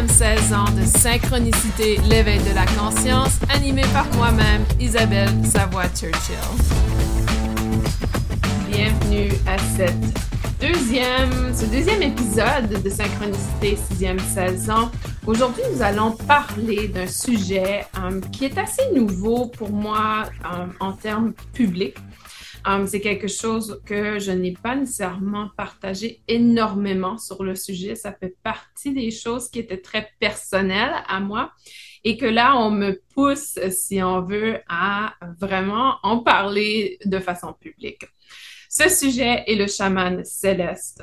6e saison de Synchronicité, l'éveil de la conscience, animée par moi-même, Isabelle Savoie-Churchill. Bienvenue à ce deuxième épisode de Synchronicité, 6e saison. Aujourd'hui, nous allons parler d'un sujet qui est assez nouveau pour moi en termes publics. C'est quelque chose que je n'ai pas nécessairement partagé énormément sur le sujet. Ça fait partie des choses qui étaient très personnelles à moi et que là, on me pousse, si on veut, à vraiment en parler de façon publique. Ce sujet est le chaman céleste.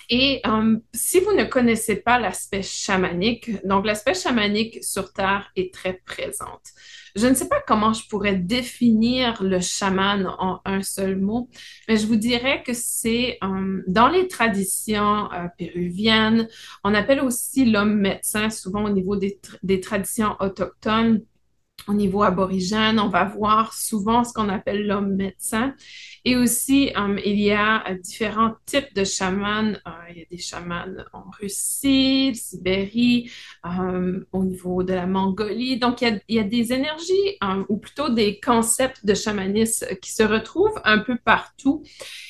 Et si vous ne connaissez pas l'aspect chamanique, donc l'aspect chamanique sur Terre est très présente. Je ne sais pas comment je pourrais définir le chaman en un seul mot, mais je vous dirais que c'est dans les traditions péruviennes, on appelle aussi l'homme médecin, souvent au niveau des traditions autochtones. Au niveau aborigène, on va voir souvent ce qu'on appelle l'homme médecin. Et aussi, il y a différents types de chamans. Il y a des chamans en Russie, Sibérie, au niveau de la Mongolie. Donc, il y a des énergies, ou plutôt des concepts de chamanisme qui se retrouvent un peu partout.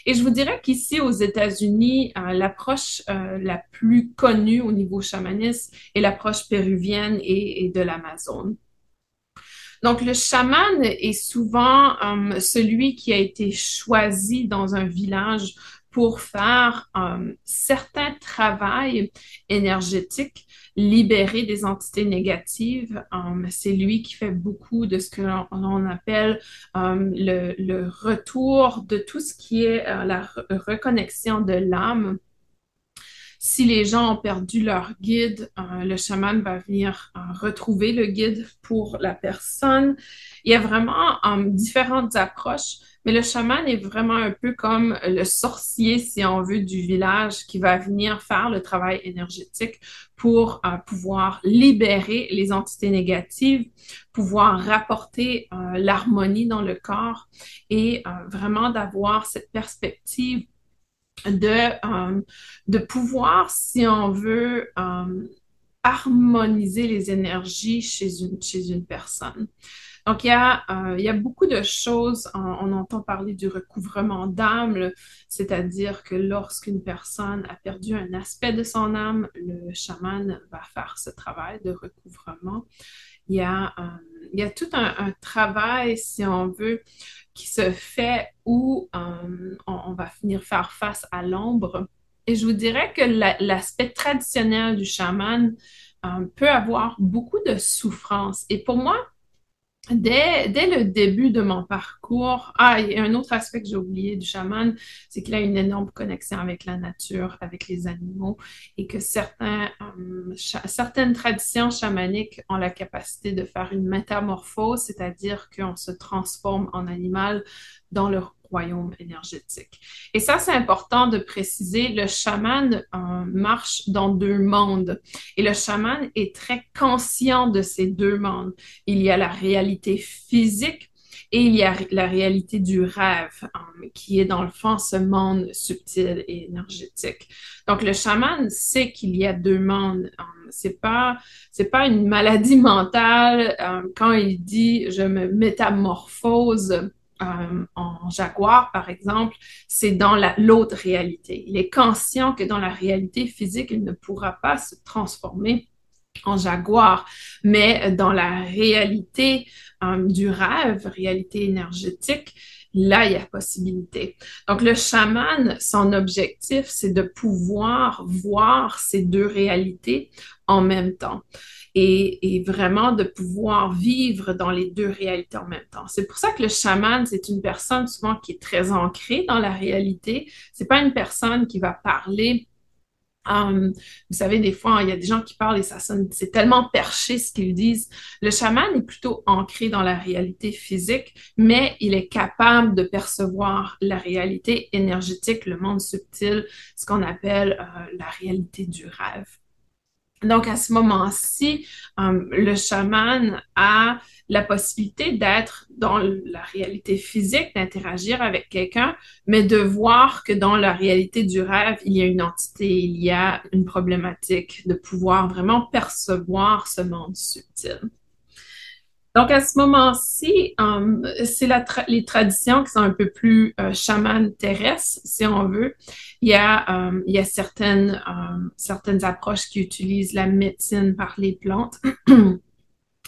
Et je vous dirais qu'ici, aux États-Unis, l'approche la plus connue au niveau chamanisme est l'approche péruvienne et de l'Amazone. Donc, le chaman est souvent celui qui a été choisi dans un village pour faire certains travaux énergétiques, libérer des entités négatives. C'est lui qui fait beaucoup de ce que l'on appelle le retour de tout ce qui est la reconnexion de l'âme. Si les gens ont perdu leur guide, le chaman va venir retrouver le guide pour la personne. Il y a vraiment différentes approches, mais le chaman est vraiment un peu comme le sorcier, si on veut, du village qui va venir faire le travail énergétique pour pouvoir libérer les entités négatives, pouvoir rapporter l'harmonie dans le corps et vraiment d'avoir cette perspective de pouvoir, si on veut, harmoniser les énergies chez une personne. Donc, il y a beaucoup de choses. On entend parler du recouvrement d'âme, c'est-à-dire que lorsqu'une personne a perdu un aspect de son âme, le chaman va faire ce travail de recouvrement. Il y a tout un travail, si on veut, qui se fait où on va finir faire face à l'ombre. Et je vous dirais que l'aspect traditionnel du chaman peut avoir beaucoup de souffrance. Et pour moi, dès le début de mon parcours, il y a un autre aspect que j'ai oublié du chaman, c'est qu'il a une énorme connexion avec la nature, avec les animaux, et que certaines traditions chamaniques ont la capacité de faire une métamorphose, c'est-à-dire qu'on se transforme en animal dans le royaume énergétique. Et ça, c'est important de préciser, le chaman marche dans deux mondes. Et le chaman est très conscient de ces deux mondes. Il y a la réalité physique et il y a la réalité du rêve, qui est dans le fond ce monde subtil et énergétique. Donc, le chaman sait qu'il y a deux mondes. C'est pas une maladie mentale. Quand il dit « je me métamorphose », en jaguar, par exemple, c'est dans l'autre réalité. Il est conscient que dans la réalité physique, il ne pourra pas se transformer en jaguar, mais dans la réalité du rêve, réalité énergétique, là, il y a possibilité. Donc, le chaman, son objectif, c'est de pouvoir voir ces deux réalités en même temps et vraiment de pouvoir vivre dans les deux réalités en même temps. C'est pour ça que le chaman, c'est une personne souvent qui est très ancrée dans la réalité. C'est pas une personne qui va parler. Vous savez, des fois, il y a des gens qui parlent et ça sonne, c'est tellement perché ce qu'ils disent. Le chaman est plutôt ancré dans la réalité physique, mais il est capable de percevoir la réalité énergétique, le monde subtil, ce qu'on appelle la réalité du rêve. Donc, à ce moment-ci, le chaman a la possibilité d'être dans la réalité physique, d'interagir avec quelqu'un, mais de voir que dans la réalité du rêve, il y a une entité, il y a une problématique, de pouvoir vraiment percevoir ce monde subtil. Donc, à ce moment-ci, c'est les traditions qui sont un peu plus chamanes terrestres, si on veut. Il y a certaines approches qui utilisent la médecine par les plantes.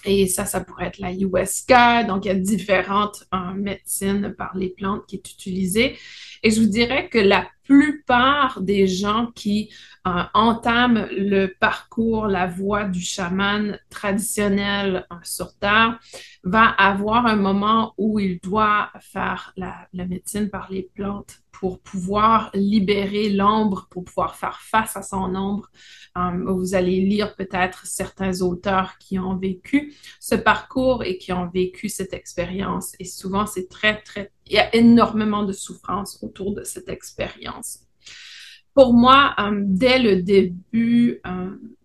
Et ça pourrait être la ayahuasca. Donc, il y a différentes médecines par les plantes qui est utilisée. Et je vous dirais que la plupart des gens qui entament le parcours, la voie du chaman traditionnel sur Terre, va avoir un moment où il doit faire la médecine par les plantes pour pouvoir libérer l'ombre, pour pouvoir faire face à son ombre. Vous allez lire peut-être certains auteurs qui ont vécu ce parcours et qui ont vécu cette expérience. Et souvent, il y a énormément de souffrance autour de cette expérience. Pour moi, dès le début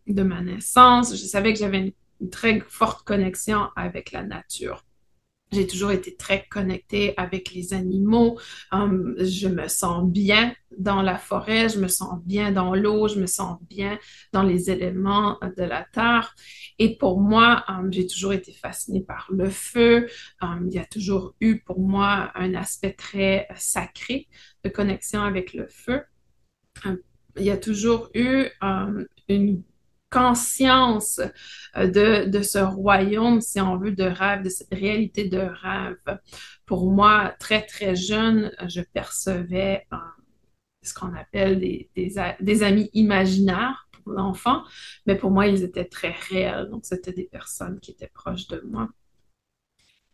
de ma naissance, je savais que j'avais une très forte connexion avec la nature. J'ai toujours été très connectée avec les animaux. Je me sens bien dans la forêt, je me sens bien dans l'eau, je me sens bien dans les éléments de la terre. Et pour moi, j'ai toujours été fascinée par le feu. Il y a toujours eu pour moi un aspect très sacré de connexion avec le feu. Il y a toujours eu une conscience de ce royaume, si on veut, de rêve, de cette réalité de rêve. Pour moi, très, très jeune, je percevais ce qu'on appelle des amis imaginaires pour l'enfant, mais pour moi, ils étaient très réels. Donc, c'était des personnes qui étaient proches de moi.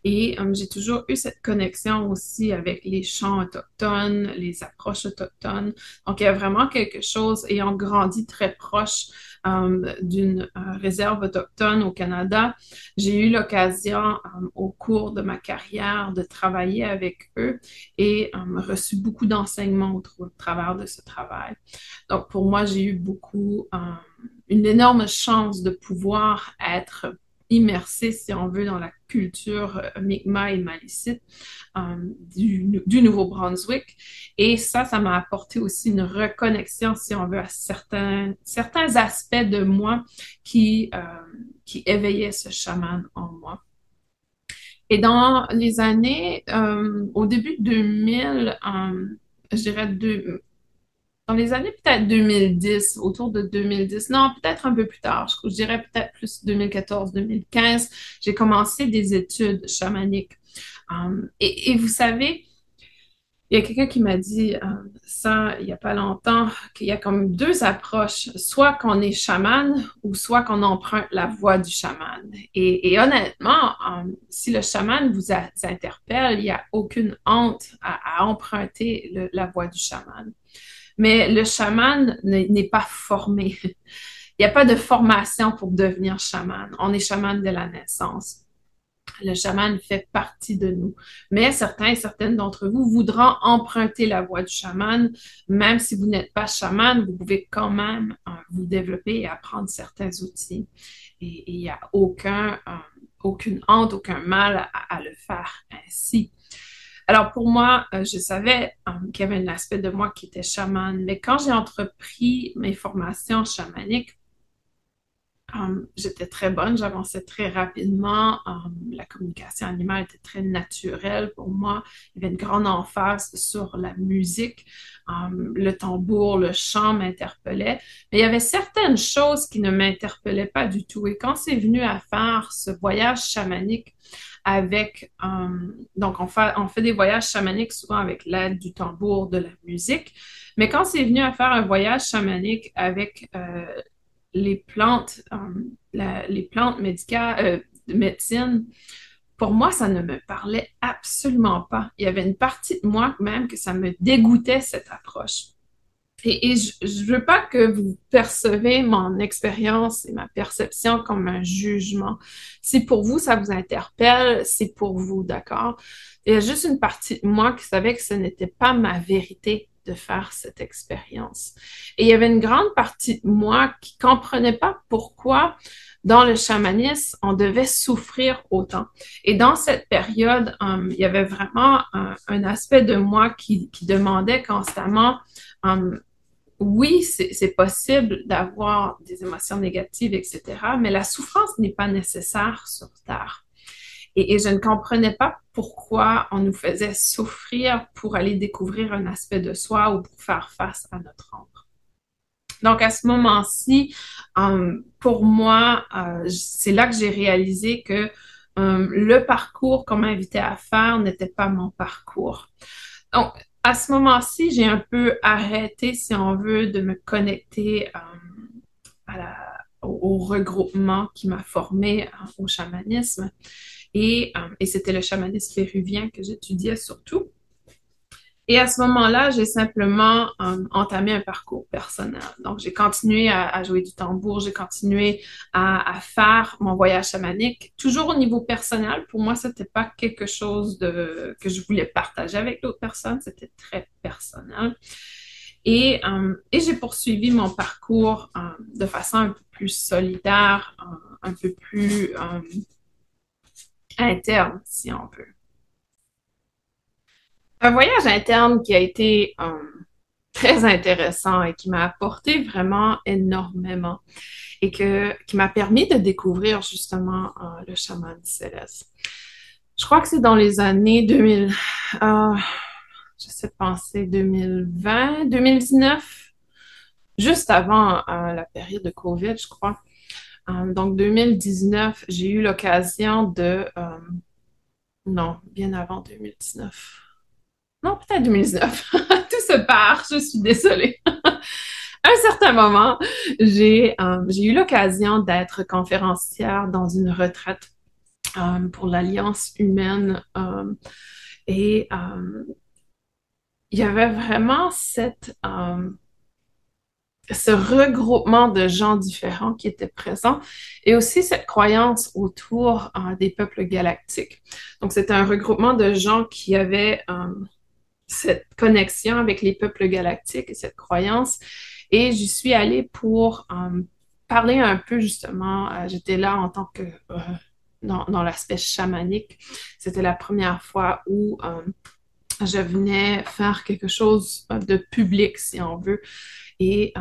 Et j'ai toujours eu cette connexion aussi avec les chants autochtones, les approches autochtones. Donc, il y a vraiment quelque chose, ayant grandi très proche d'une réserve autochtone au Canada, j'ai eu l'occasion au cours de ma carrière de travailler avec eux et reçu beaucoup d'enseignements au travers de ce travail. Donc, pour moi, j'ai eu une énorme chance de pouvoir être immersée, si on veut, dans la culture Mi'kmaq et Malécite du Nouveau-Brunswick. Et ça m'a apporté aussi une reconnexion, si on veut, à certains aspects de moi qui éveillaient ce chaman en moi. Et dans les années, au début 2000, je dirais dans les années peut-être 2010, autour de 2010, non, peut-être un peu plus tard, je dirais peut-être plus 2014-2015, j'ai commencé des études chamaniques. Et vous savez, il y a quelqu'un qui m'a dit ça il n'y a pas longtemps, qu'il y a comme deux approches, soit qu'on est chaman ou soit qu'on emprunte la voie du chaman. Et honnêtement, si le chaman vous interpelle, il n'y a aucune honte à emprunter la voie du chaman. Mais le chaman n'est pas formé. Il n'y a pas de formation pour devenir chaman. On est chaman dès la naissance. Le chaman fait partie de nous. Mais certains et certaines d'entre vous voudront emprunter la voie du chaman. Même si vous n'êtes pas chaman, vous pouvez quand même vous développer et apprendre certains outils. Et il n'y a aucune honte, aucun mal à le faire ainsi. Alors pour moi, je savais qu'il y avait un aspect de moi qui était chaman, mais quand j'ai entrepris mes formations chamaniques, j'étais très bonne, j'avançais très rapidement, la communication animale était très naturelle pour moi, il y avait une grande emphase sur la musique, le tambour, le chant m'interpellait, mais il y avait certaines choses qui ne m'interpellaient pas du tout. Et quand c'est venu à faire ce voyage chamanique, donc on fait des voyages chamaniques souvent avec l'aide du tambour, de la musique, mais quand c'est venu à faire un voyage chamanique avec les plantes, les plantes médicales, de médecine, pour moi, ça ne me parlait absolument pas. Il y avait une partie de moi même que ça me dégoûtait cette approche. Et je veux pas que vous percevez mon expérience et ma perception comme un jugement. Si pour vous, ça vous interpelle, c'est pour vous, d'accord? Il y a juste une partie de moi qui savait que ce n'était pas ma vérité de faire cette expérience. Et il y avait une grande partie de moi qui comprenait pas pourquoi dans le chamanisme, on devait souffrir autant. Et dans cette période, il y avait vraiment un aspect de moi qui demandait constamment, um, oui, c'est possible d'avoir des émotions négatives, etc., mais la souffrance n'est pas nécessaire sur Terre. Et je ne comprenais pas pourquoi on nous faisait souffrir pour aller découvrir un aspect de soi ou pour faire face à notre ombre. Donc, à ce moment-ci, pour moi, c'est là que j'ai réalisé que le parcours qu'on m'invitait à faire n'était pas mon parcours. Donc, à ce moment-ci, j'ai un peu arrêté, si on veut, de me connecter au regroupement qui m'a formé au chamanisme. Et c'était le chamanisme péruvien que j'étudiais surtout. Et à ce moment-là, j'ai simplement entamé un parcours personnel. Donc, j'ai continué à jouer du tambour, j'ai continué à faire mon voyage chamanique, toujours au niveau personnel. Pour moi, c'était pas quelque chose que je voulais partager avec d'autres personnes, c'était très personnel. Et j'ai poursuivi mon parcours de façon un peu plus solitaire, un peu plus interne, si on veut. Un voyage interne qui a été très intéressant et qui m'a apporté vraiment énormément et qui m'a permis de découvrir justement le chaman céleste. Je crois que c'est dans les années 2000, j'essaie de penser 2020, 2019, juste avant la période de COVID, je crois. Donc 2019, j'ai eu l'occasion non, bien avant 2019. Non, peut-être 2019. Tout se part, je suis désolée. À un certain moment, j'ai eu l'occasion d'être conférencière dans une retraite pour l'Alliance humaine. Et il y avait vraiment ce regroupement de gens différents qui étaient présents et aussi cette croyance autour des peuples galactiques. Donc, c'était un regroupement de gens qui avaient cette connexion avec les peuples galactiques et cette croyance. Et j'y suis allée pour parler un peu justement. J'étais là en tant que dans l'aspect chamanique. C'était la première fois où je venais faire quelque chose de public, si on veut. Et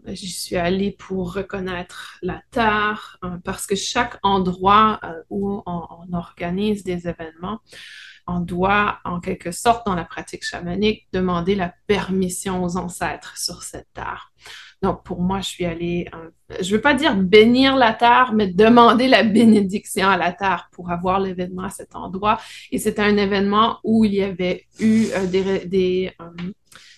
j'y suis allée pour reconnaître la Terre, parce que chaque endroit où on organise des événements, on doit, en quelque sorte, dans la pratique chamanique, demander la permission aux ancêtres sur cette terre. Donc, pour moi, je suis allée, je ne veux pas dire bénir la terre, mais demander la bénédiction à la terre pour avoir l'événement à cet endroit. Et c'était un événement où il y avait eu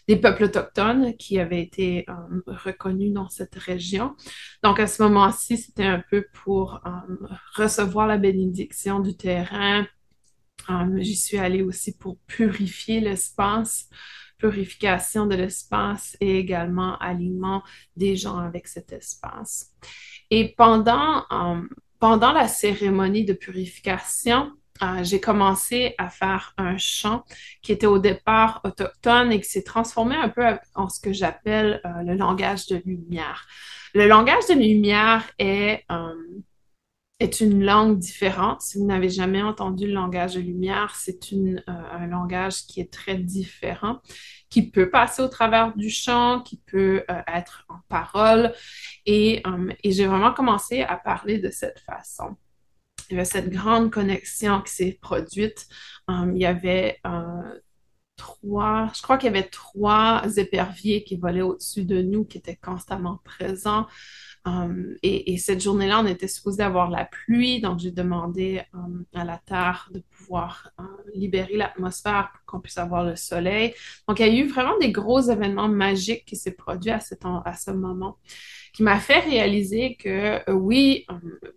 des peuples autochtones qui avaient été reconnus dans cette région. Donc, à ce moment-ci, c'était un peu pour recevoir la bénédiction du terrain. J'y suis allée aussi pour purifier l'espace, purification de l'espace et également alignement des gens avec cet espace. Et pendant la cérémonie de purification, j'ai commencé à faire un chant qui était au départ autochtone et qui s'est transformé un peu en ce que j'appelle le langage de lumière. Le langage de lumière est une langue différente. Si vous n'avez jamais entendu le langage de lumière, c'est un langage qui est très différent, qui peut passer au travers du chant, qui peut être en parole. Et j'ai vraiment commencé à parler de cette façon. Il y avait cette grande connexion qui s'est produite. Il y avait je crois qu'il y avait trois éperviers qui volaient au-dessus de nous, qui étaient constamment présents. Et cette journée-là, on était supposé avoir la pluie, donc j'ai demandé à la Terre de pouvoir libérer l'atmosphère pour qu'on puisse avoir le soleil. Donc, il y a eu vraiment des gros événements magiques qui s'est produits à ce moment, qui m'a fait réaliser que oui,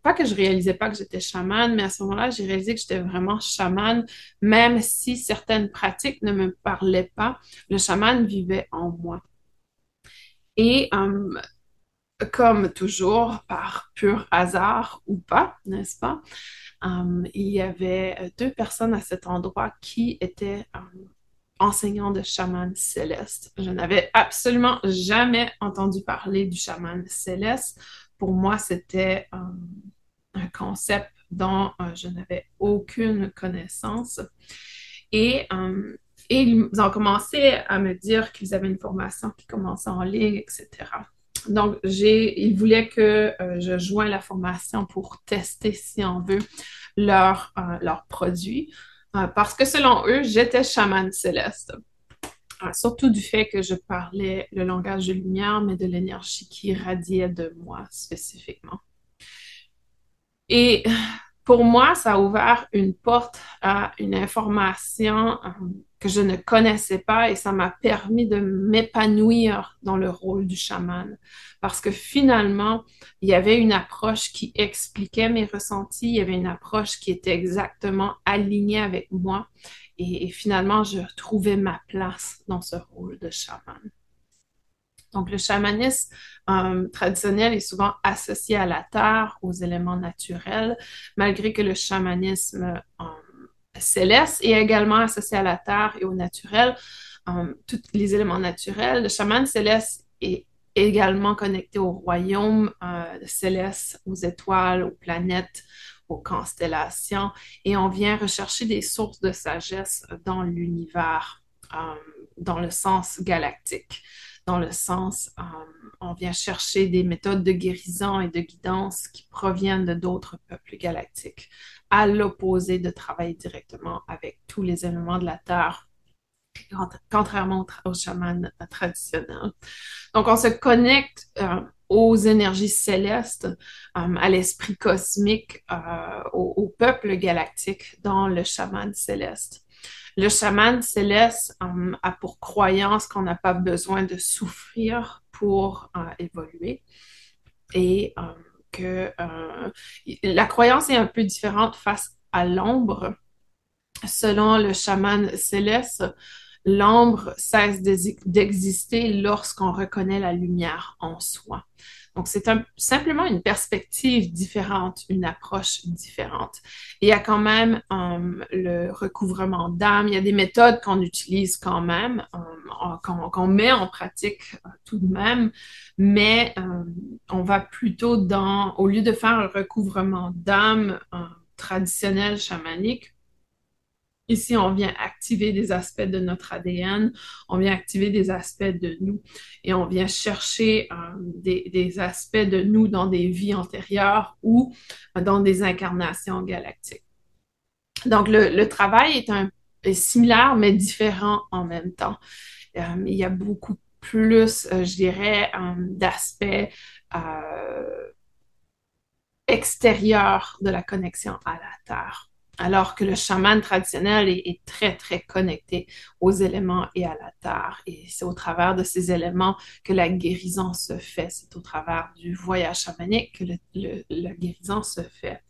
pas que je réalisais pas que j'étais chamane, mais à ce moment-là, j'ai réalisé que j'étais vraiment chamane, même si certaines pratiques ne me parlaient pas, le chaman vivait en moi. Et comme toujours, par pur hasard ou pas, n'est-ce pas? Il y avait deux personnes à cet endroit qui étaient enseignant de chaman céleste. Je n'avais absolument jamais entendu parler du chaman céleste. Pour moi, c'était un concept dont je n'avais aucune connaissance. Et, euh, et ils ont commencé à me dire qu'ils avaient une formation qui commençait en ligne, etc. Donc, ils voulaient que je joigne la formation pour tester, si on veut, leurs produits. Parce que selon eux, j'étais chamane céleste. Surtout du fait que je parlais le langage de lumière, mais de l'énergie qui irradiait de moi spécifiquement. Et pour moi, ça a ouvert une porte à une information que je ne connaissais pas et ça m'a permis de m'épanouir dans le rôle du chaman. Parce que finalement, il y avait une approche qui expliquait mes ressentis, il y avait une approche qui était exactement alignée avec moi et finalement, je trouvais ma place dans ce rôle de chaman. Donc, le chamanisme traditionnel est souvent associé à la terre, aux éléments naturels, malgré que le chamanisme céleste est également associé à la terre et au naturel, tous les éléments naturels. Le chaman céleste est également connecté au royaume céleste, aux étoiles, aux planètes, aux constellations, et on vient rechercher des sources de sagesse dans l'univers, dans le sens galactique, dans le sens, on vient chercher des méthodes de guérison et de guidance qui proviennent de d'autres peuples galactiques, à l'opposé de travailler directement avec tous les éléments de la Terre, contrairement aux chamans traditionnels. Donc, on se connecte aux énergies célestes, à l'esprit cosmique, au peuple galactique dans le chaman céleste. Le chaman céleste a pour croyance qu'on n'a pas besoin de souffrir pour évoluer et que la croyance est un peu différente face à l'ombre. Selon le chaman céleste, l'ombre cesse d'exister lorsqu'on reconnaît la lumière en soi. Donc, c'est simplement une perspective différente, une approche différente. Et il y a quand même le recouvrement d'âme, il y a des méthodes qu'on utilise quand même, qu'on met en pratique tout de même, mais on va plutôt au lieu de faire un recouvrement d'âme traditionnel chamanique, ici, on vient activer des aspects de notre ADN, on vient activer des aspects de nous et on vient chercher des aspects de nous dans des vies antérieures ou dans des incarnations galactiques. Donc, le travail est similaire, mais différent en même temps. Il y a beaucoup plus, je dirais, d'aspects extérieurs de la connexion à la Terre. Alors que le chaman traditionnel est très, très connecté aux éléments et à la terre. Et c'est au travers de ces éléments que la guérison se fait. C'est au travers du voyage chamanique que la guérison se fait.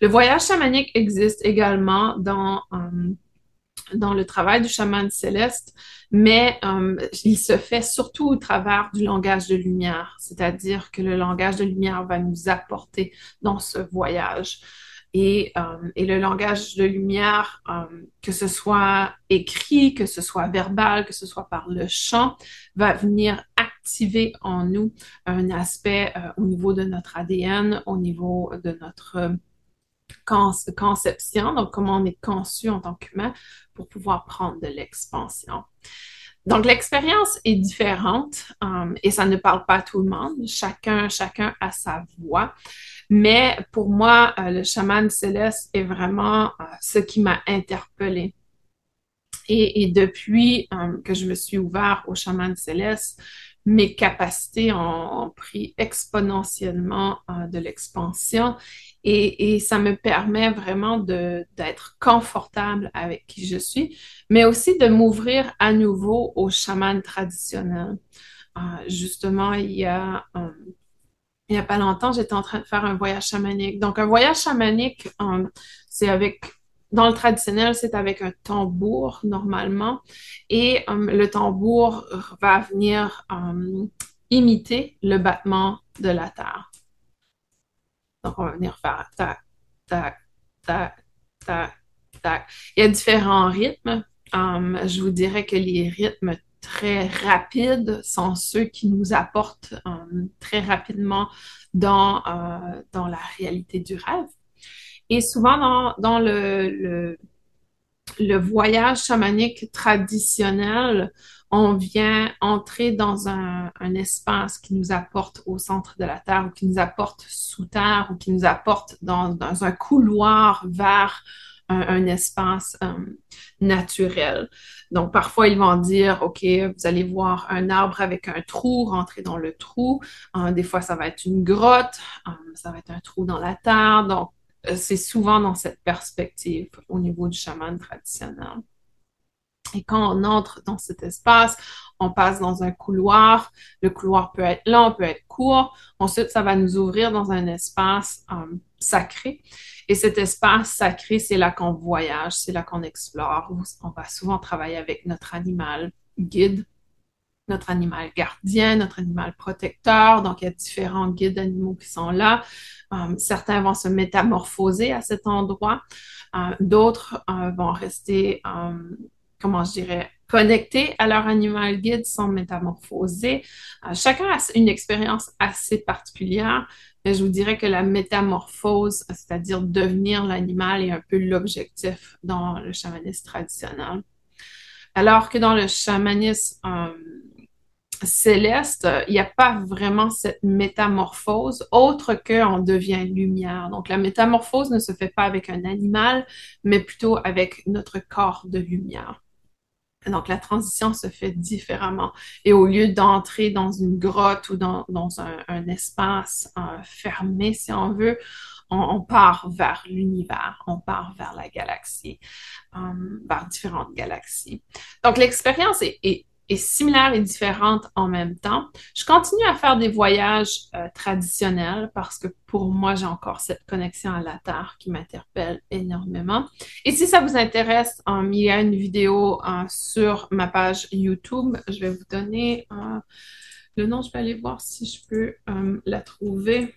Le voyage chamanique existe également dans le travail du chaman céleste, mais il se fait surtout au travers du langage de lumière, c'est-à-dire que le langage de lumière va nous apporter dans ce voyage. Et le langage de lumière, que ce soit écrit, que ce soit verbal, que ce soit par le chant, va venir activer en nous un aspect au niveau de notre ADN, au niveau de notre conception, donc comment on est conçu en tant qu'humain pour pouvoir prendre de l'expansion. Donc, l'expérience est différente et ça ne parle pas à tout le monde. Chacun a sa voix. Mais pour moi, le chaman céleste est vraiment ce qui m'a interpellée. Et depuis que je me suis ouvert au chaman céleste, mes capacités ont pris exponentiellement de l'expansion et ça me permet vraiment d'être confortable avec qui je suis, mais aussi de m'ouvrir à nouveau au chaman traditionnel. Justement, il y a pas longtemps, j'étais en train de faire un voyage chamanique. Donc, un voyage chamanique, c'est dans le traditionnel, c'est avec un tambour normalement. Et le tambour va venir imiter le battement de la terre. Donc, on va venir faire tac, tac, tac, tac, tac. Il y a différents rythmes. Je vous dirais que les rythmes très rapides sont ceux qui nous apportent très rapidement dans la réalité du rêve. Et souvent dans le voyage chamanique traditionnel, on vient entrer dans un espace qui nous apporte au centre de la Terre ou qui nous apporte sous terre ou qui nous apporte dans un couloir vers un espace naturel. Donc, parfois, ils vont dire, OK, vous allez voir un arbre avec un trou, rentrer dans le trou. Des fois, ça va être une grotte, ça va être un trou dans la terre. Donc, c'est souvent dans cette perspective au niveau du chaman traditionnel. Et quand on entre dans cet espace, on passe dans un couloir. Le couloir peut être long, peut être court. Ensuite, ça va nous ouvrir dans un espace sacré. Et cet espace sacré, c'est là qu'on voyage, c'est là qu'on explore. On va souvent travailler avec notre animal guide, notre animal gardien, notre animal protecteur. Donc, il y a différents guides animaux qui sont là. Certains vont se métamorphoser à cet endroit. D'autres vont rester, comment je dirais, connectés à leur animal guide sans métamorphoser. Chacun a une expérience assez particulière, mais je vous dirais que la métamorphose, c'est-à-dire devenir l'animal, est un peu l'objectif dans le chamanisme traditionnel. Alors que dans le chamanisme céleste, il n'y a pas vraiment cette métamorphose autre qu'on devient lumière. Donc, la métamorphose ne se fait pas avec un animal, mais plutôt avec notre corps de lumière. Donc, la transition se fait différemment. Et au lieu d'entrer dans une grotte ou dans un espace fermé, si on veut, on part vers l'univers, on part vers la galaxie, vers différentes galaxies. Donc, l'expérience est similaire et différente en même temps. Je continue à faire des voyages traditionnels parce que pour moi, j'ai encore cette connexion à la Terre qui m'interpelle énormément. Et si ça vous intéresse, il y a une vidéo sur ma page YouTube. Je vais vous donner le nom. Je vais aller voir si je peux la trouver.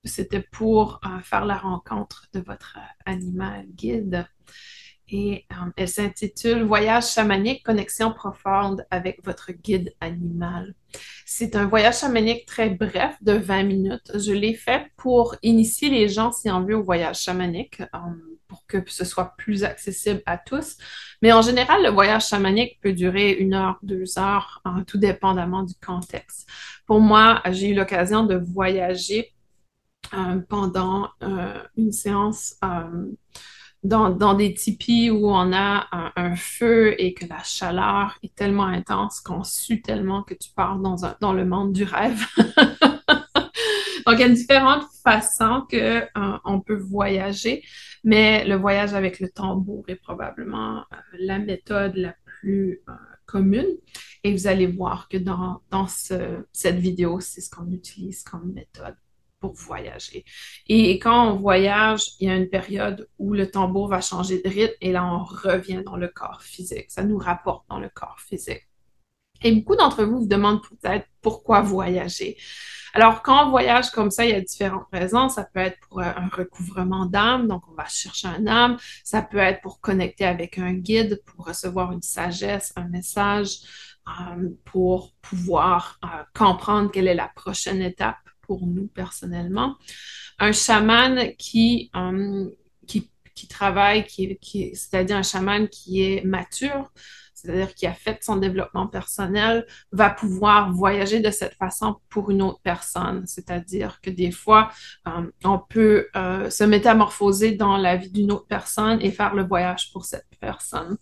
C'était pour faire la rencontre de votre animal guide. Et elle s'intitule Voyage chamanique, connexion profonde avec votre guide animal. C'est un voyage chamanique très bref de 20 minutes. Je l'ai fait pour initier les gens, si on veut, au voyage chamanique, pour que ce soit plus accessible à tous. Mais en général, le voyage chamanique peut durer 1 heure, 2 heures, tout dépendamment du contexte. Pour moi, j'ai eu l'occasion de voyager pendant une séance dans des tipis où on a un feu et que la chaleur est tellement intense qu'on sue tellement que tu pars dans le monde du rêve. Donc, il y a différentes façons que on peut voyager, mais le voyage avec le tambour est probablement la méthode la plus commune. Et vous allez voir que dans cette vidéo, c'est ce qu'on utilise comme méthode pour voyager. Et quand on voyage, il y a une période où le tambour va changer de rythme et là, on revient dans le corps physique. Ça nous rapporte dans le corps physique. Et beaucoup d'entre vous vous demandent peut-être pourquoi voyager. Alors, quand on voyage comme ça, il y a différentes raisons. Ça peut être pour un recouvrement d'âme, donc on va chercher un âme. Ça peut être pour connecter avec un guide, pour recevoir une sagesse, un message, pour pouvoir comprendre quelle est la prochaine étape pour nous personnellement. Un chaman qui travaille, c'est-à-dire un chaman qui est mature, c'est-à-dire qui a fait son développement personnel, va pouvoir voyager de cette façon pour une autre personne. C'est-à-dire que des fois, on peut se métamorphoser dans la vie d'une autre personne et faire le voyage pour cette personne.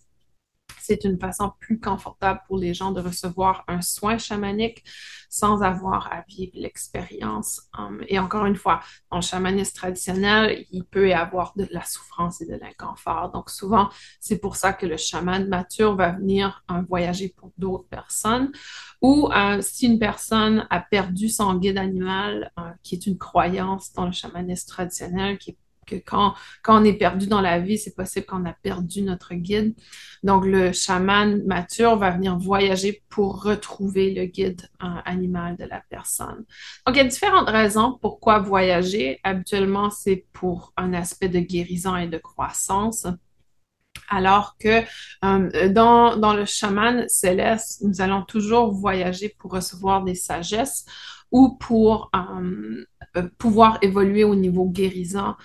C'est une façon plus confortable pour les gens de recevoir un soin chamanique sans avoir à vivre l'expérience. Et encore une fois, dans le chamanisme traditionnel, il peut y avoir de la souffrance et de l'inconfort. Donc souvent, c'est pour ça que le chaman mature va venir voyager pour d'autres personnes. Ou si une personne a perdu son guide animal, qui est une croyance dans le chamanisme traditionnel, qui est que quand on est perdu dans la vie, c'est possible qu'on a perdu notre guide. Donc, le chaman mature va venir voyager pour retrouver le guide animal de la personne. Donc, il y a différentes raisons pourquoi voyager. Habituellement, c'est pour un aspect de guérison et de croissance. Alors que dans le chaman céleste, nous allons toujours voyager pour recevoir des sagesses ou pour pouvoir évoluer au niveau guérison,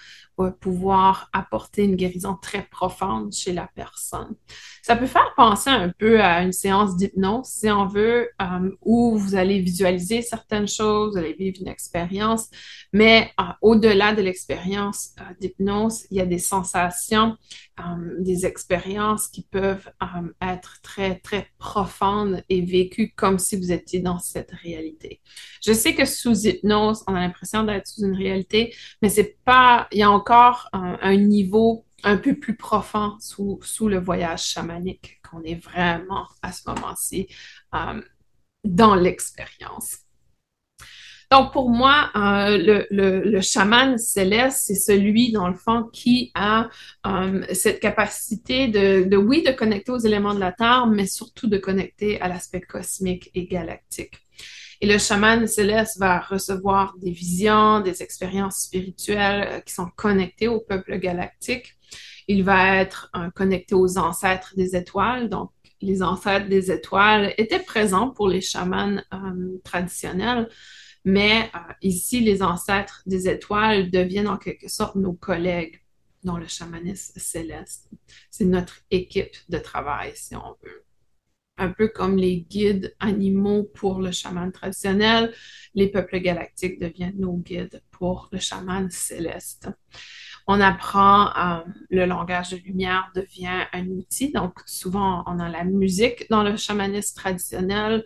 pouvoir apporter une guérison très profonde chez la personne. Ça peut faire penser un peu à une séance d'hypnose, si on veut, où vous allez visualiser certaines choses, vous allez vivre une expérience, mais au-delà de l'expérience d'hypnose, il y a des sensations, des expériences qui peuvent être très, très profondes et vécues comme si vous étiez dans cette réalité. Je sais que sous hypnose, on a l'impression d'être sous une réalité, mais c'est pas, il y a encore un niveau un peu plus profond sous le voyage chamanique, qu'on est vraiment à ce moment-ci dans l'expérience. Donc, pour moi, le chaman céleste, c'est celui, dans le fond, qui a cette capacité oui, de connecter aux éléments de la Terre, mais surtout de connecter à l'aspect cosmique et galactique. Et le chaman céleste va recevoir des visions, des expériences spirituelles qui sont connectées au peuple galactique. Il va être connecté aux ancêtres des étoiles. Donc, les ancêtres des étoiles étaient présents pour les chamans traditionnels, mais ici, les ancêtres des étoiles deviennent en quelque sorte nos collègues dans le chamanisme céleste. C'est notre équipe de travail, si on veut. Un peu comme les guides animaux pour le chaman traditionnel, les peuples galactiques deviennent nos guides pour le chaman céleste. On apprend, le langage de lumière devient un outil. Donc, souvent, on a la musique dans le chamanisme traditionnel,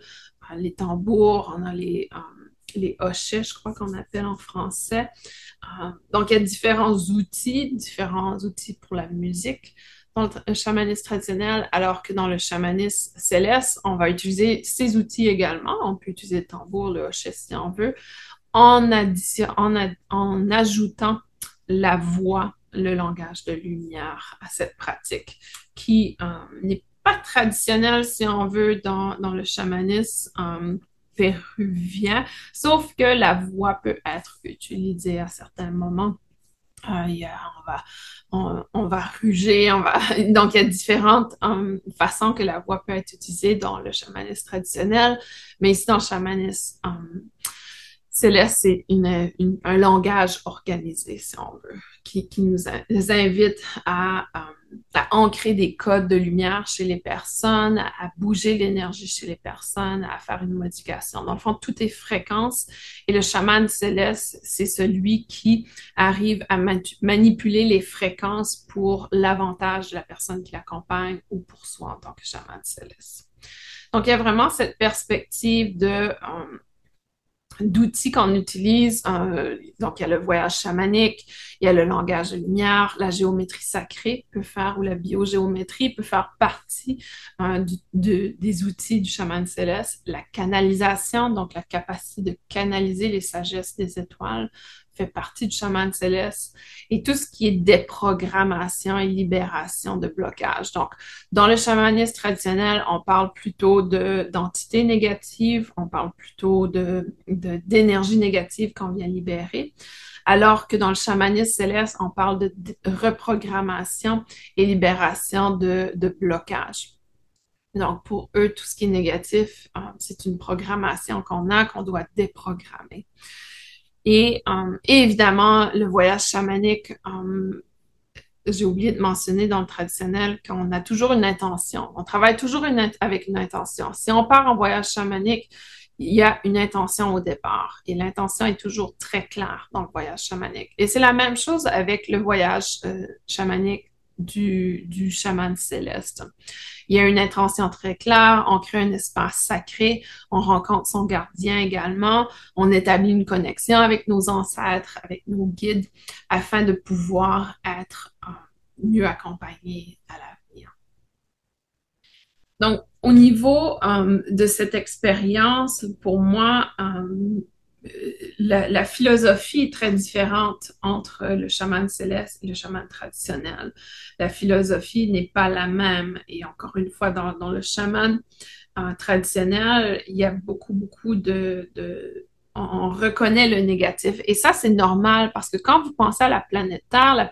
les tambours, on a les hochets, je crois qu'on appelle en français. Donc, il y a différents outils pour la musique dans le chamanisme traditionnel, alors que dans le chamanisme céleste, on va utiliser ces outils également. On peut utiliser le tambour, le hochet si on veut, en ajoutant la voix, le langage de lumière à cette pratique qui n'est pas traditionnelle, si on veut, dans le chamanisme péruvien, sauf que la voix peut être utilisée à certains moments. On va ruger, donc il y a différentes façons que la voix peut être utilisée dans le chamanisme traditionnel, mais ici dans le chamanisme céleste, c'est un langage organisé, si on veut, qui nous invite à ancrer des codes de lumière chez les personnes, à bouger l'énergie chez les personnes, à faire une modification. Dans le fond, tout est fréquence et le chaman céleste, c'est celui qui arrive à manipuler les fréquences pour l'avantage de la personne qui l'accompagne ou pour soi en tant que chaman céleste. Donc, il y a vraiment cette perspective d'outils qu'on utilise. Donc, il y a le voyage chamanique, il y a le langage de lumière, la géométrie sacrée peut faire, ou la biogéométrie peut faire partie des outils du chaman céleste. La canalisation, donc la capacité de canaliser les sagesses des étoiles, fait partie du chaman céleste. Et tout ce qui est déprogrammation et libération de blocage. Donc, dans le chamanisme traditionnel, on parle plutôt d'entités négatives, on parle plutôt d'énergie négative qu'on vient libérer, alors que dans le chamanisme céleste, on parle de reprogrammation et libération de blocage. Donc, pour eux, tout ce qui est négatif, c'est une programmation qu'on doit déprogrammer. Et évidemment, le voyage chamanique, j'ai oublié de mentionner dans le traditionnel qu'on a toujours une intention. On travaille toujours avec une intention. Si on part en voyage chamanique, il y a une intention au départ. Et l'intention est toujours très claire dans le voyage chamanique. Et c'est la même chose avec le voyage chamanique du chaman céleste. Il y a une intention très claire, on crée un espace sacré, on rencontre son gardien également, on établit une connexion avec nos ancêtres, avec nos guides, afin de pouvoir être mieux accompagnés à l'avenir. Donc, au niveau de cette expérience, pour moi, la philosophie est très différente entre le chaman céleste et le chaman traditionnel. La philosophie n'est pas la même. Et encore une fois, dans le chaman traditionnel, il y a beaucoup on reconnaît le négatif. Et ça, c'est normal parce que quand vous pensez à la planète Terre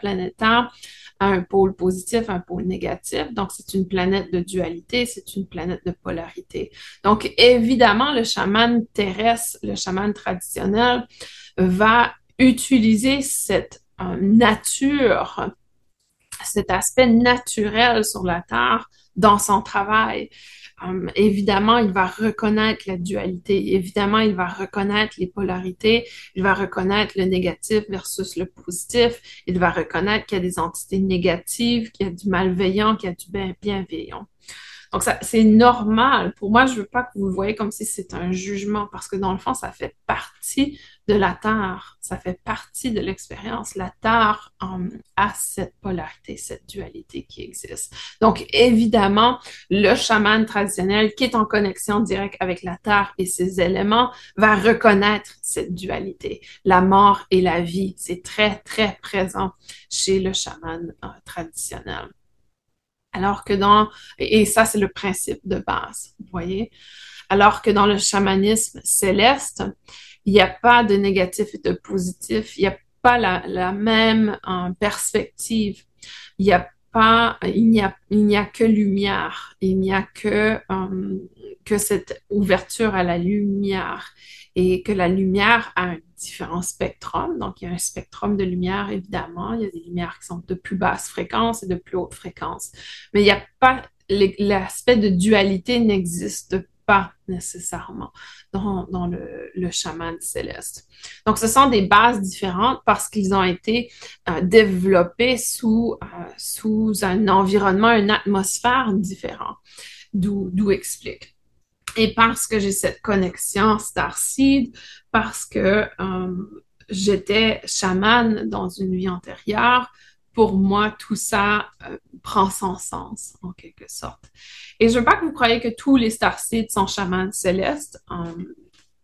a un pôle positif, un pôle négatif. Donc, c'est une planète de dualité, c'est une planète de polarité. Donc, évidemment, le chaman terrestre, le chaman traditionnel va utiliser cette nature, cet aspect naturel sur la Terre dans son travail. Évidemment, il va reconnaître la dualité. Évidemment, il va reconnaître les polarités. Il va reconnaître le négatif versus le positif. Il va reconnaître qu'il y a des entités négatives, qu'il y a du malveillant, qu'il y a du bienveillant. Donc, ça, c'est normal. Pour moi, je veux pas que vous le voyez comme si c'est un jugement, parce que dans le fond, ça fait partie de la Terre. Ça fait partie de l'expérience. La Terre a cette polarité, cette dualité qui existe. Donc, évidemment, le chaman traditionnel qui est en connexion directe avec la Terre et ses éléments va reconnaître cette dualité. La mort et la vie, c'est très, très présent chez le chaman traditionnel. Alors que et ça, c'est le principe de base, vous voyez. Alors que dans le chamanisme céleste, il n'y a pas de négatif et de positif, il n'y a pas la même perspective. Il n'y a pas, il n'y a que lumière, il n'y a que cette ouverture à la lumière et que la lumière a un différent spectrum. Donc, il y a un spectrum de lumière, évidemment. Il y a des lumières qui sont de plus basse fréquence et de plus haute fréquence. Mais il n'y a pas, l'aspect de dualité n'existe pas nécessairement dans le chaman céleste. Donc, ce sont des bases différentes parce qu'ils ont été développés sous un environnement, une atmosphère différente, d'où explique. Et parce que j'ai cette connexion Starseed, parce que j'étais chamane dans une vie antérieure, pour moi, tout ça prend son sens, en quelque sorte. Et je veux pas que vous croyez que tous les Starseeds sont chamans célestes.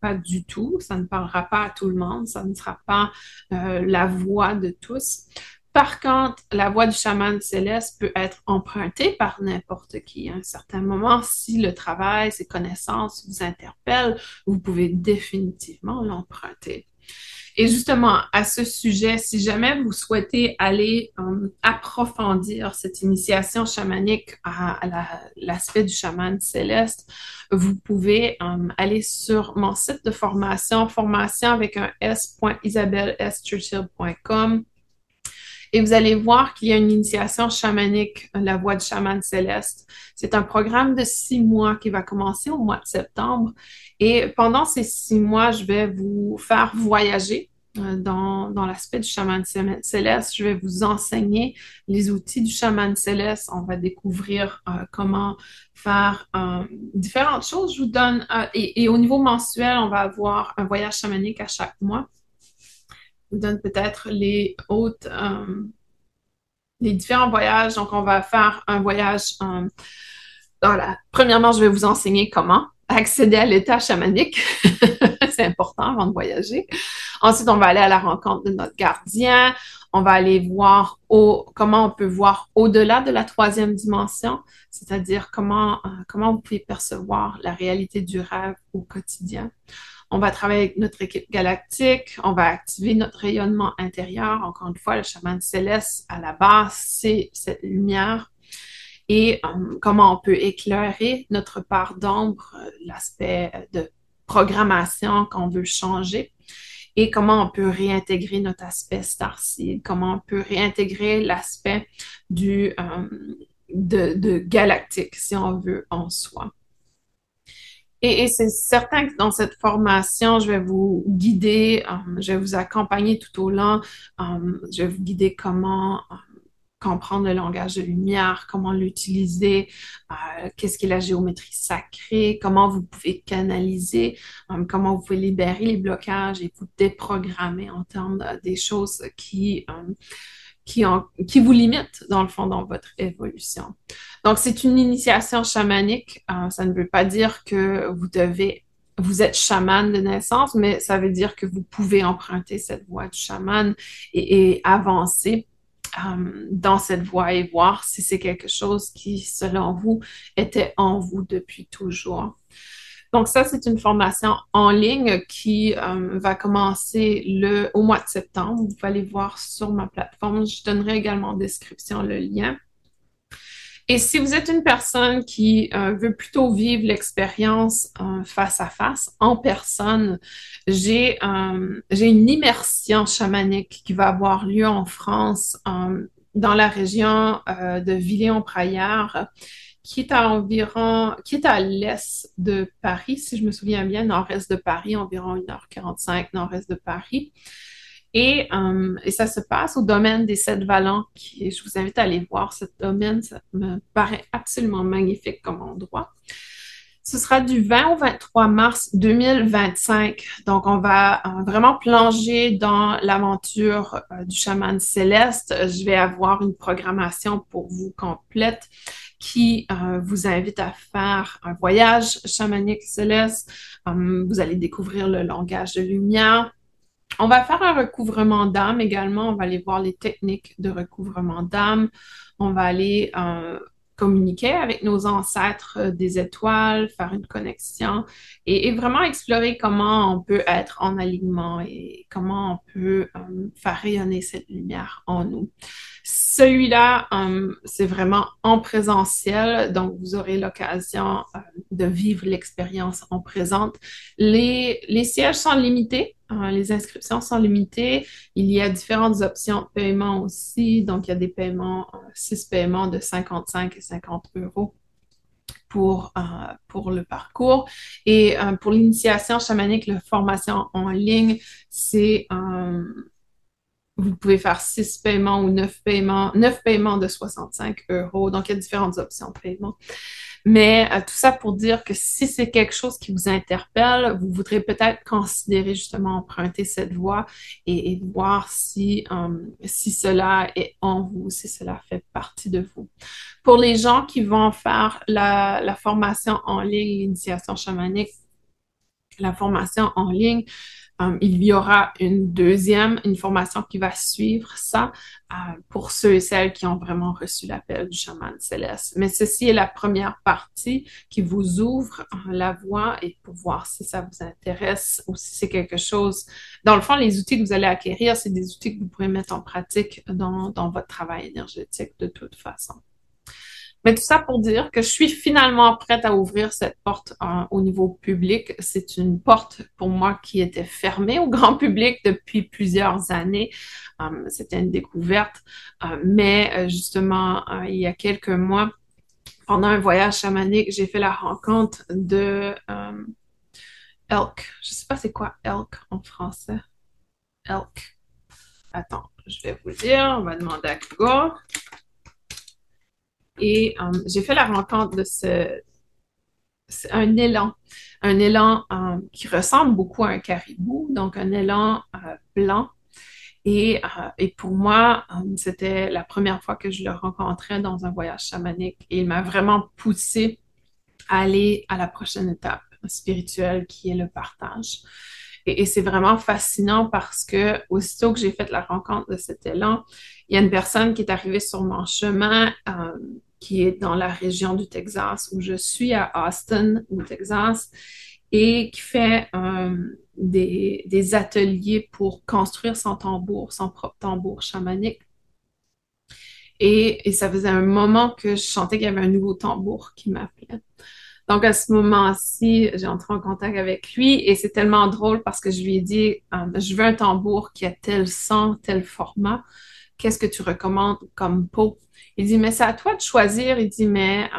Pas du tout. Ça ne parlera pas à tout le monde. Ça ne sera pas la voix de tous. Par contre, la voix du chaman céleste peut être empruntée par n'importe qui. À un certain moment, si le travail, ses connaissances vous interpellent, vous pouvez définitivement l'emprunter. Et justement, à ce sujet, si jamais vous souhaitez aller approfondir cette initiation chamanique à l'aspect du chaman céleste, vous pouvez aller sur mon site de formation avec un s.isabelleschurchill.com. Et vous allez voir qu'il y a une initiation chamanique, la voix du chaman céleste. C'est un programme de 6 mois qui va commencer au mois de septembre. Et pendant ces 6 mois, je vais vous faire voyager dans l'aspect du chaman céleste. Je vais vous enseigner les outils du chaman céleste. On va découvrir comment faire différentes choses. Je vous donne, et au niveau mensuel, on va avoir un voyage chamanique à chaque mois. Je vous donne peut-être les différents voyages. Donc, on va faire un voyage. Premièrement, je vais vous enseigner comment accéder à l'état chamanique. C'est important avant de voyager. Ensuite, on va aller à la rencontre de notre gardien. On va aller voir comment on peut voir au-delà de la 3e dimension, c'est-à-dire comment vous pouvez percevoir la réalité du rêve au quotidien. On va travailler avec notre équipe galactique, on va activer notre rayonnement intérieur. Encore une fois, le chaman céleste, à la base, c'est cette lumière. Et comment on peut éclairer notre part d'ombre, l'aspect de programmation qu'on veut changer. Et comment on peut réintégrer notre aspect starseed, comment on peut réintégrer l'aspect de galactique, si on veut, en soi. Et c'est certain que dans cette formation, je vais vous guider, je vais vous accompagner tout au long, je vais vous guider comment comprendre le langage de lumière, comment l'utiliser, qu'est-ce qu'est la géométrie sacrée, comment vous pouvez canaliser, comment vous pouvez libérer les blocages et vous déprogrammer en termes des choses qui vous limitent, dans le fond, dans votre évolution. Donc, c'est une initiation chamanique. Ça ne veut pas dire que vous devez vous êtes chaman de naissance, mais ça veut dire que vous pouvez emprunter cette voie du chaman et avancer dans cette voie et voir si c'est quelque chose qui, selon vous, était en vous depuis toujours. Donc ça, c'est une formation en ligne qui va commencer au mois de septembre. Vous pouvez aller voir sur ma plateforme. Je donnerai également en description le lien. Et si vous êtes une personne qui veut plutôt vivre l'expérience face à face, en personne, j'ai une immersion chamanique qui va avoir lieu en France, dans la région de Villers-en-Braillard, qui est à l'est de Paris, si je me souviens bien, nord-est de Paris, environ 1h45 nord-est de Paris. Et ça se passe au domaine des Sept Vallons, je vous invite à aller voir ce domaine, ça me paraît absolument magnifique comme endroit. Ce sera du 20 au 23 mars 2025. Donc, on va vraiment plonger dans l'aventure du chaman céleste. Je vais avoir une programmation pour vous complète qui vous invite à faire un voyage chamanique céleste. Vous allez découvrir le langage de lumière. On va faire un recouvrement d'âme également. On va aller voir les techniques de recouvrement d'âme. On va aller communiquer avec nos ancêtres des étoiles, faire une connexion et vraiment explorer comment on peut être en alignement et comment on peut faire rayonner cette lumière en nous. Celui-là, c'est vraiment en présentiel, donc vous aurez l'occasion de vivre l'expérience en présente. Les sièges sont limités, les inscriptions sont limitées. Il y a différentes options de paiement aussi, donc il y a des paiements, 6 paiements de 55 et 50 euros pour le parcours. Et pour l'initiation chamanique, la formation en ligne, c'est vous pouvez faire 6 paiements ou 9 paiements de 65 euros. Donc, il y a différentes options de paiement. Mais tout ça pour dire que si c'est quelque chose qui vous interpelle, vous voudrez peut-être considérer justement emprunter cette voie et voir si cela est en vous, si cela fait partie de vous. Pour les gens qui vont faire la formation en ligne, l'initiation chamanique, la formation en ligne, il y aura une formation qui va suivre ça pour ceux et celles qui ont vraiment reçu l'appel du chaman céleste. Mais ceci est la première partie qui vous ouvre la voie et pour voir si ça vous intéresse ou si c'est quelque chose. Dans le fond, les outils que vous allez acquérir, c'est des outils que vous pourrez mettre en pratique dans votre travail énergétique de toute façon. Mais tout ça pour dire que je suis finalement prête à ouvrir cette porte au niveau public. C'est une porte pour moi qui était fermée au grand public depuis plusieurs années. C'était une découverte. Mais justement, il y a quelques mois, pendant un voyage chamanique, j'ai fait la rencontre de Elk. Je ne sais pas c'est quoi Elk en français. Elk. Attends, je vais vous le dire. On va demander à Google. Et j'ai fait la rencontre de c'est un élan qui ressemble beaucoup à un caribou, donc un élan blanc. Et pour moi, c'était la première fois que je le rencontrais dans un voyage chamanique. Et il m'a vraiment poussé à aller à la prochaine étape spirituelle qui est le partage. Et c'est vraiment fascinant parce que aussitôt que j'ai fait la rencontre de cet élan, il y a une personne qui est arrivée sur mon chemin qui est dans la région du Texas où je suis, à Austin, au Texas, et qui fait des ateliers pour construire son tambour, son propre tambour chamanique. Et ça faisait un moment que je sentais qu'il y avait un nouveau tambour qui m'appelait. Donc, à ce moment-ci, j'ai entré en contact avec lui et c'est tellement drôle parce que je lui ai dit, je veux un tambour qui a tel son, tel format. Qu'est-ce que tu recommandes comme peau? Il dit, mais c'est à toi de choisir. Il dit, mais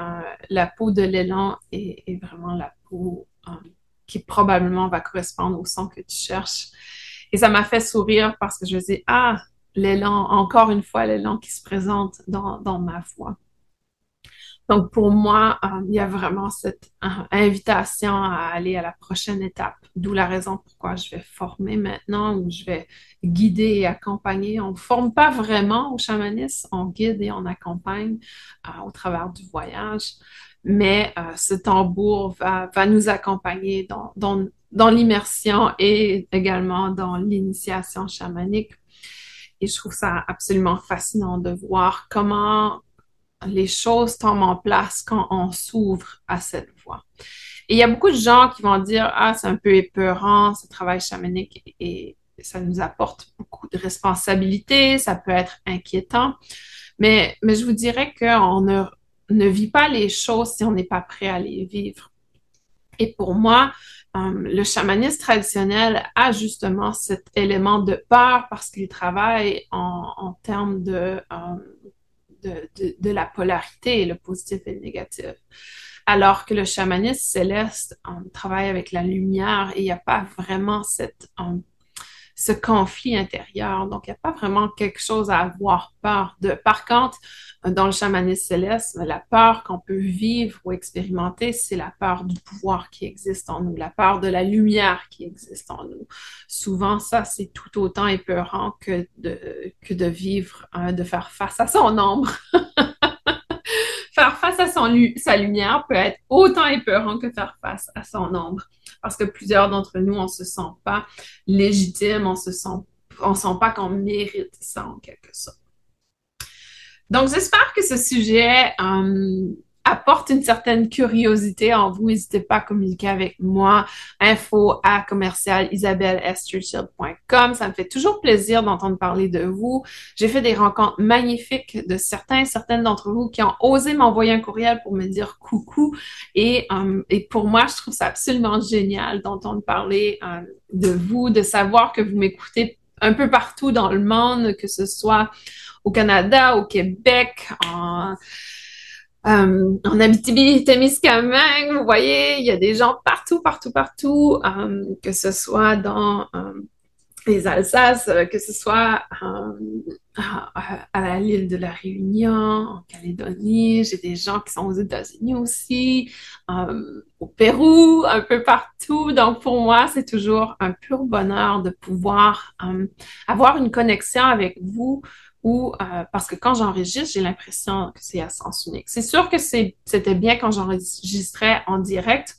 la peau de l'élan est vraiment la peau qui probablement va correspondre au son que tu cherches. Et ça m'a fait sourire parce que je me dis, ah, l'élan, encore une fois, l'élan qui se présente dans ma voix. Donc, pour moi, il y a vraiment cette invitation à aller à la prochaine étape, d'où la raison pourquoi je vais former maintenant, où je vais guider et accompagner. On ne forme pas vraiment au chamanisme, on guide et on accompagne au travers du voyage. mais ce tambour va nous accompagner dans l'immersion et également dans l'initiation chamanique. Et je trouve ça absolument fascinant de voir comment les choses tombent en place quand on s'ouvre à cette voie. Et il y a beaucoup de gens qui vont dire, ah, c'est un peu épeurant, ce travail chamanique, et ça nous apporte beaucoup de responsabilités, ça peut être inquiétant, mais je vous dirais qu'on ne vit pas les choses si on n'est pas prêt à les vivre. Et pour moi, le chamanisme traditionnel a justement cet élément de peur parce qu'il travaille en termes de la polarité, le positif et le négatif. Alors que le chamanisme céleste travaille avec la lumière et il n'y a pas vraiment ce conflit intérieur. Donc, il n'y a pas vraiment quelque chose à avoir peur de. Par contre, dans le chamanisme céleste, la peur qu'on peut vivre ou expérimenter, c'est la peur du pouvoir qui existe en nous, la peur de la lumière qui existe en nous. Souvent, ça, c'est tout autant épeurant que de vivre, de faire face à son ombre. Faire face à sa lumière peut être autant épeurant que faire face à son ombre. Parce que plusieurs d'entre nous, on ne se sent pas légitime, on sent pas qu'on mérite ça en quelque sorte. Donc, j'espère que ce sujet apporte une certaine curiosité en vous. N'hésitez pas à communiquer avec moi. info@commercialisabelleschurchill.com. Ça me fait toujours plaisir d'entendre parler de vous. J'ai fait des rencontres magnifiques de certaines d'entre vous qui ont osé m'envoyer un courriel pour me dire coucou. Et pour moi, je trouve ça absolument génial d'entendre parler de vous, de savoir que vous m'écoutez un peu partout dans le monde, que ce soit au Canada, au Québec, en Abitibi-Témiscamingue, vous voyez, il y a des gens partout, que ce soit dans les Alsaces, que ce soit à l'île de la Réunion, en Calédonie, j'ai des gens qui sont aux États-Unis aussi, au Pérou, un peu partout. Donc pour moi, c'est toujours un pur bonheur de pouvoir avoir une connexion avec vous parce que quand j'enregistre, j'ai l'impression que c'est à sens unique. C'est sûr que c'était bien quand j'enregistrais en direct,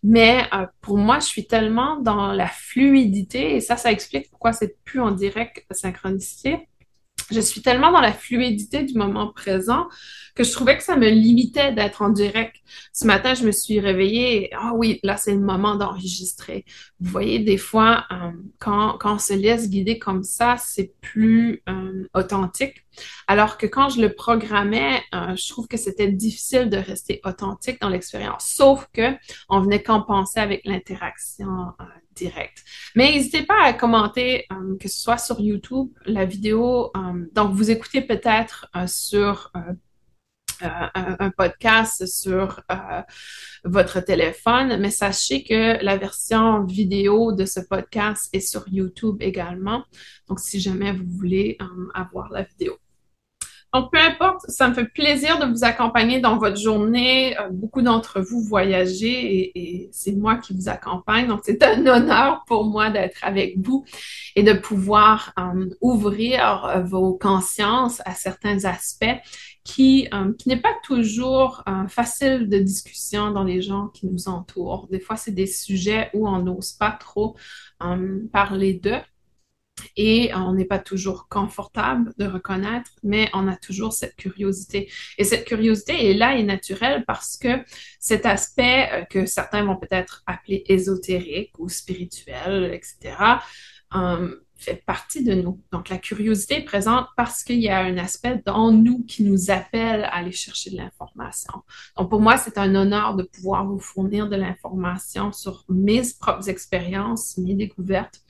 mais pour moi, je suis tellement dans la fluidité, et ça explique pourquoi c'est plus en direct synchronicité. Je suis tellement dans la fluidité du moment présent que je trouvais que ça me limitait d'être en direct. Ce matin, je me suis réveillée et, ah oui, là, c'est le moment d'enregistrer. Vous voyez, des fois, quand on se laisse guider comme ça, c'est plus authentique. Alors que quand je le programmais, je trouve que c'était difficile de rester authentique dans l'expérience. Sauf que on venait compenser avec l'interaction directe. Mais n'hésitez pas à commenter, que ce soit sur YouTube, la vidéo. Donc, vous écoutez peut-être sur un podcast sur votre téléphone, mais sachez que la version vidéo de ce podcast est sur YouTube également. Donc, si jamais vous voulez avoir la vidéo. Donc, peu importe, ça me fait plaisir de vous accompagner dans votre journée. Beaucoup d'entre vous voyagez et c'est moi qui vous accompagne. Donc, c'est un honneur pour moi d'être avec vous et de pouvoir ouvrir vos consciences à certains aspects qui n'est pas toujours facile de discussion dans les gens qui nous entourent. Des fois, c'est des sujets où on n'ose pas trop parler d'eux. Et on n'est pas toujours confortable de reconnaître, mais on a toujours cette curiosité. Et cette curiosité est là et naturelle parce que cet aspect que certains vont peut-être appeler ésotérique ou spirituel, etc., fait partie de nous. Donc, la curiosité est présente parce qu'il y a un aspect dans nous qui nous appelle à aller chercher de l'information. Donc, pour moi, c'est un honneur de pouvoir vous fournir de l'information sur mes propres expériences, mes découvertes.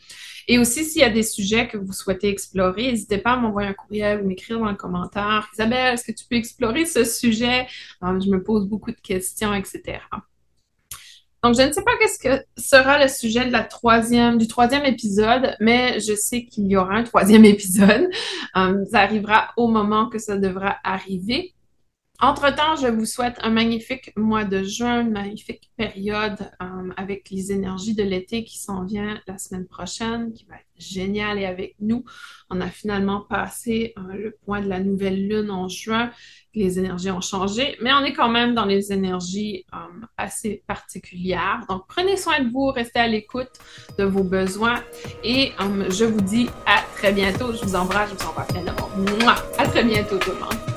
Et aussi, s'il y a des sujets que vous souhaitez explorer, n'hésitez pas à m'envoyer un courriel ou m'écrire dans le commentaire. Isabelle, est-ce que tu peux explorer ce sujet? Je me pose beaucoup de questions, etc. Donc, je ne sais pas qu'est-ce que sera le sujet du troisième épisode, mais je sais qu'il y aura un troisième épisode. Ça arrivera au moment que ça devra arriver. Entre-temps, je vous souhaite un magnifique mois de juin, une magnifique période avec les énergies de l'été qui s'en vient la semaine prochaine, qui va être génial est avec nous. On a finalement passé le point de la nouvelle lune en juin. Les énergies ont changé, mais on est quand même dans les énergies assez particulières. Donc, prenez soin de vous, restez à l'écoute de vos besoins et je vous dis à très bientôt. Je vous embrasse, je vous envoie plein d'amour. À très bientôt tout le monde.